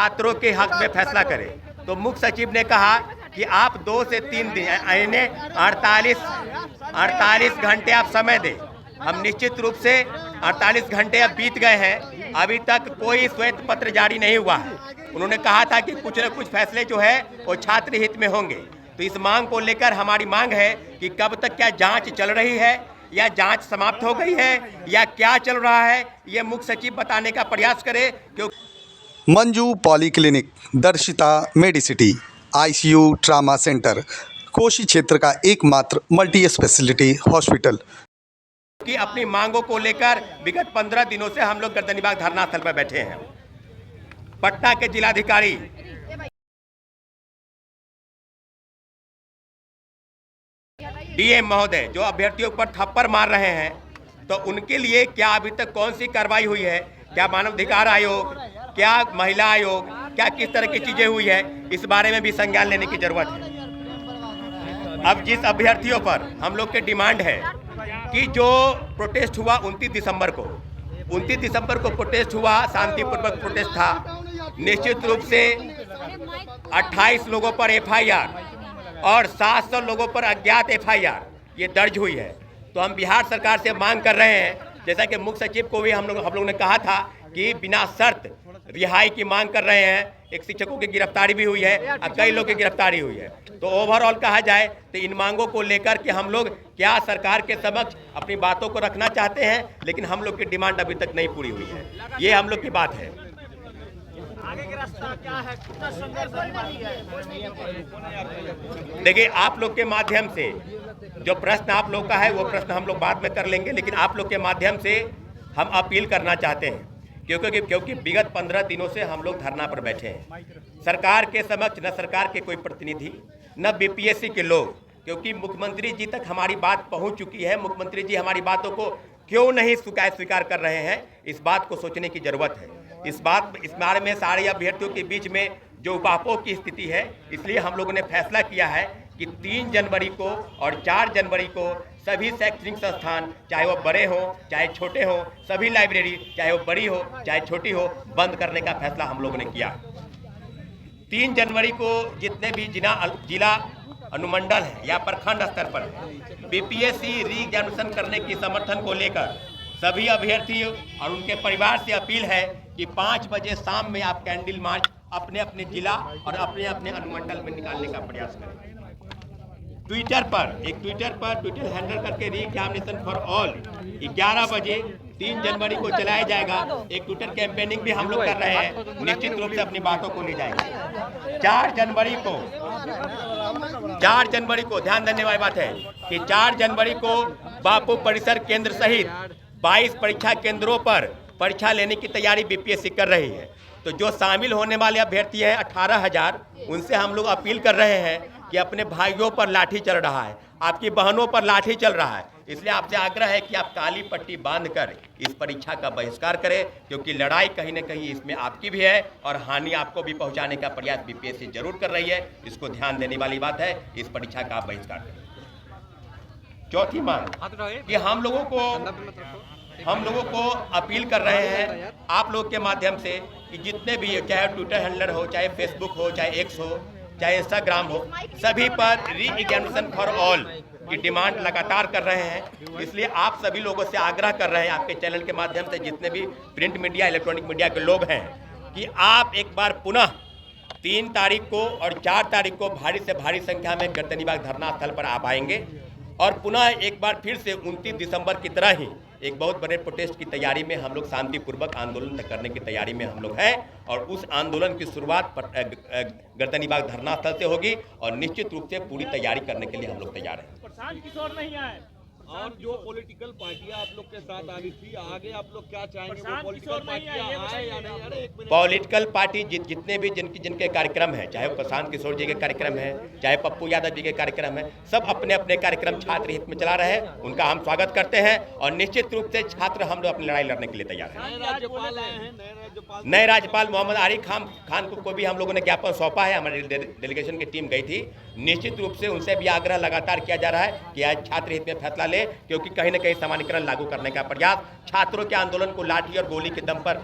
छात्रों के हक में फैसला करे। तो मुख्य सचिव ने कहा कि आप 2 से 3 दिन यानी 48 घंटे आप समय दें। हम निश्चित रूप से 48 घंटे अब बीत गए हैं, अभी तक कोई श्वेत पत्र जारी नहीं हुआ है। उन्होंने कहा था कि कुछ न कुछ फैसले जो है वो छात्र हित में होंगे। तो इस मांग को लेकर हमारी मांग है कि कब तक क्या जांच चल रही है या जांच समाप्त हो गई है या क्या चल रहा है, ये मुख्य सचिव बताने का प्रयास करे। क्योंकि Manju polyclinic, Darshita medicity, ICU trauma centre, Koshi क्षेत्र का एकमात्र मल्टी स्पेशलिटी हॉस्पिटल कि अपनी मांगों को लेकर विगत 15 दिनों से हम लोग गर्दनीबाग धरना स्थल पर बैठे हैं। पटना के जिलाधिकारी डीएम महोदय जो अभ्यर्थियों पर थप्पड़ मार रहे हैं, तो उनके लिए क्या अभी तक कौन सी कार्रवाई हुई है? क्या मानवाधिकार आयोग, क्या महिला आयोग, क्या किस तरह की चीजें हुई है, इस बारे में भी संज्ञान लेने की जरूरत है। अब जिस अभ्यर्थियों पर हम लोग के डिमांड है कि जो प्रोटेस्ट हुआ 29 दिसंबर को प्रोटेस्ट हुआ, शांतिपूर्वक प्रोटेस्ट था। निश्चित रूप से 28 लोगों पर एफआईआर और 700 लोगों पर अज्ञात एफआईआर ये दर्ज हुई है। तो हम बिहार सरकार से मांग कर रहे हैं, जैसा कि मुख्य सचिव को भी हम लोग ने कहा था कि बिना शर्त रिहाई की मांग कर रहे हैं। एक शिक्षकों की गिरफ्तारी भी हुई है और कई लोग की गिरफ्तारी हुई है। तो ओवरऑल कहा जाए तो इन मांगों को लेकर के हम लोग क्या सरकार के समक्ष अपनी बातों को रखना चाहते हैं, लेकिन हम लोग की डिमांड अभी तक नहीं पूरी हुई है। ये हम लोग की बात है। आगे का रास्ता क्या है? कितना संघर्ष जारी है? देखिए, आप लोग के माध्यम से जो प्रश्न आप लोग का है वो प्रश्न हम लोग बाद में कर लेंगे, लेकिन आप लोग के माध्यम से हम अपील करना चाहते हैं क्योंकि विगत 15 दिनों से हम लोग धरना पर बैठे हैं। सरकार के समक्ष न सरकार के कोई प्रतिनिधि न बीपीएससी के लोग, क्योंकि मुख्यमंत्री जी तक हमारी बात पहुंच चुकी है। मुख्यमंत्री जी हमारी बातों को क्यों नहीं स्वीकार कर रहे हैं, इस बात को सोचने की जरूरत है। इस बारे में सारे अभ्यर्थियों के बीच में जो उपापों की स्थिति है, इसलिए हम लोगों ने फैसला किया है कि 3 जनवरी को और 4 जनवरी को सभी शैक्षणिक संस्थान, चाहे वो बड़े हों चाहे छोटे हों, सभी लाइब्रेरी चाहे वो बड़ी हो चाहे छोटी हो, बंद करने का फैसला हम लोगों ने किया। 3 जनवरी को जितने भी जिला अनुमंडल है या प्रखंड स्तर पर बीपीएससी री एग्जामिनेशन करने की समर्थन को लेकर सभी अभ्यर्थी और उनके परिवार से अपील है कि 5 बजे शाम में आप कैंडल मार्च अपने अपने जिला और अपने अपने अनुमंडल में निकालने का प्रयास करें। ट्विटर ट्विटर हैंडल करके री एग्जामिनेशन फॉर ऑल 11 बजे 3 जनवरी को चलाया जाएगा। एक ट्विटर कैंपेनिंग भी हम लोग कर रहे हैं, निश्चित रूप से अपनी बातों को ले जाएंगे। 4 जनवरी को ध्यान देने वाली बात है कि 4 जनवरी को बापू परिसर केंद्र सहित 22 परीक्षा केंद्रों पर परीक्षा लेने की तैयारी बीपीएससी कर रही है। तो जो शामिल होने वाले अभ्यर्थी हैं 18,000, उनसे हम लोग अपील कर रहे हैं कि अपने भाइयों पर लाठी चल रहा है, आपकी बहनों पर लाठी चल रहा है, इसलिए आपसे आग्रह है कि आप काली पट्टी बांधकर इस परीक्षा का बहिष्कार करें, क्योंकि लड़ाई कहीं न कहीं इसमें आपकी भी है और हानि आपको भी पहुंचाने का प्रयास बीपीएससी जरूर कर रही है। इसको ध्यान देने वाली बात है, इस परीक्षा का आप बहिष्कार करें। चौथी मांग कि हम लोगों को अपील कर रहे हैं आप लोग के माध्यम से कि जितने भी, चाहे ट्विटर हैंडलर हो, चाहे फेसबुक हो, चाहे एक्स हो, चाहे इंस्टाग्राम हो, सभी पर री एग्जामिनेशन फॉर ऑल की डिमांड लगातार कर रहे हैं। इसलिए आप सभी लोगों से आग्रह कर रहे हैं, आपके चैनल के माध्यम से जितने भी प्रिंट मीडिया, इलेक्ट्रॉनिक मीडिया के लोग हैं, कि आप एक बार पुनः 3 तारीख को और 4 तारीख को भारी से भारी संख्या में गर्दनीबाग धरना स्थल पर आप आएंगे और पुनः एक बार फिर से 29 दिसंबर की तरह ही एक बहुत बड़े प्रोटेस्ट की तैयारी में हम लोग शांतिपूर्वक आंदोलन करने की तैयारी में हम लोग हैं और उस आंदोलन की शुरुआत गर्दनीबाग धरना स्थल से होगी और निश्चित रूप से पूरी तैयारी करने के लिए हम लोग तैयार हैं। प्रशांत किशोर नहीं आए और जो पॉलिटिकल पार्टियां आप लोग के साथ आ रही थी, आगे आप लोग क्या चाहेंगे? वो पॉलिटिकल पार्टियां आए या नहीं? अरे एक मिनट, पॉलिटिकल पार्टी जितने भी जिनके कार्यक्रम हैं, चाहे वो प्रशांत किशोर जी के कार्यक्रम है, चाहे पप्पू यादव जी के कार्यक्रम है, सब अपने अपने कार्यक्रम छात्र हित में चला रहे हैं, उनका हम स्वागत करते हैं और निश्चित रूप से छात्र हम लोग अपनी लड़ाई लड़ने के लिए तैयार हैं। नए राज्यपाल आए हैं, नए राज्यपाल मोहम्मद आरिफ खान को भी हम लोगों ने ज्ञापन सौंपा है, हमारी डेलीगेशन की टीम गई थी। निश्चित रूप से उनसे भी आग्रह लगातार किया जा रहा है कि आज छात्र हित में फैसला ले, क्योंकि कहीं न कहीं सामान्यीकरण लागू करने का प्रयास, छात्रों के आंदोलन को लाठी और गोली के दम पर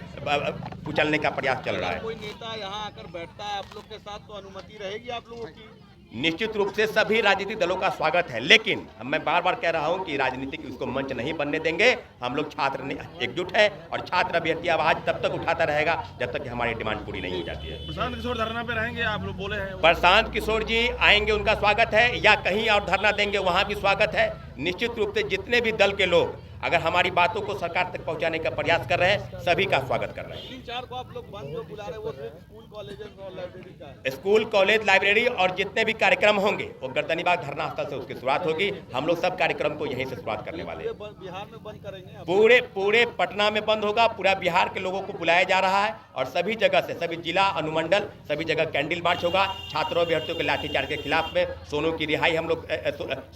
कुचलने का प्रयास चल रहा है। कोई नेता यहाँ आकर बैठता है आप लोग के साथ तो अनुमति रहेगी आप लोगों की? निश्चित रूप से सभी राजनीतिक दलों का स्वागत है, लेकिन मैं बार बार कह रहा हूं कि राजनीतिक इसको मंच नहीं बनने देंगे। हम लोग छात्र एकजुट है और छात्र अभ्यर्थी आवाज तब तक उठाता रहेगा जब तक कि हमारी डिमांड पूरी नहीं हो जाती है। प्रशांत किशोर धरना पे रहेंगे आप लोग बोले हैं? प्रशांत किशोर जी आएंगे, उनका स्वागत है, या कहीं और धरना देंगे वहां भी स्वागत है। निश्चित रूप से जितने भी दल के लोग अगर हमारी बातों को सरकार तक पहुंचाने का प्रयास कर रहे हैं, सभी का स्वागत कर रहे हैं। 3-4 को आप लोग बंद जो बुला रहे हैं वो सिर्फ स्कूल कॉलेज और लाइब्रेरी का है? स्कूल कॉलेज लाइब्रेरी और जितने भी कार्यक्रम होंगे वो गर्दनीबाग धरना स्थल से उसकी शुरुआत होगी। हम लोग सब कार्यक्रम को यहीं से शुरुआत करने वाले हैं। बिहार में बंद करेंगे आप? पूरे पटना में बंद होगा, पूरा बिहार के लोगों को बुलाया जा रहा है और सभी जगह से, सभी जिला अनुमंडल सभी जगह कैंडल मार्च होगा। छात्रों अभ्यर्थियों के लाठीचार्ज के खिलाफ में सोनू की रिहाई, हम लोग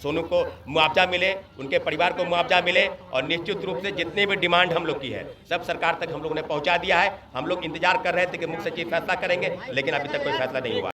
सोनू को मुआवजा मिले, उनके परिवार को मुआवजा मिले, और निश्चित रूप से जितनी भी डिमांड हम लोग की है सब सरकार तक हम लोगों ने पहुंचा दिया है। हम लोग इंतजार कर रहे थे कि मुख्य सचिव फैसला करेंगे, लेकिन अभी तक कोई फैसला नहीं हुआ।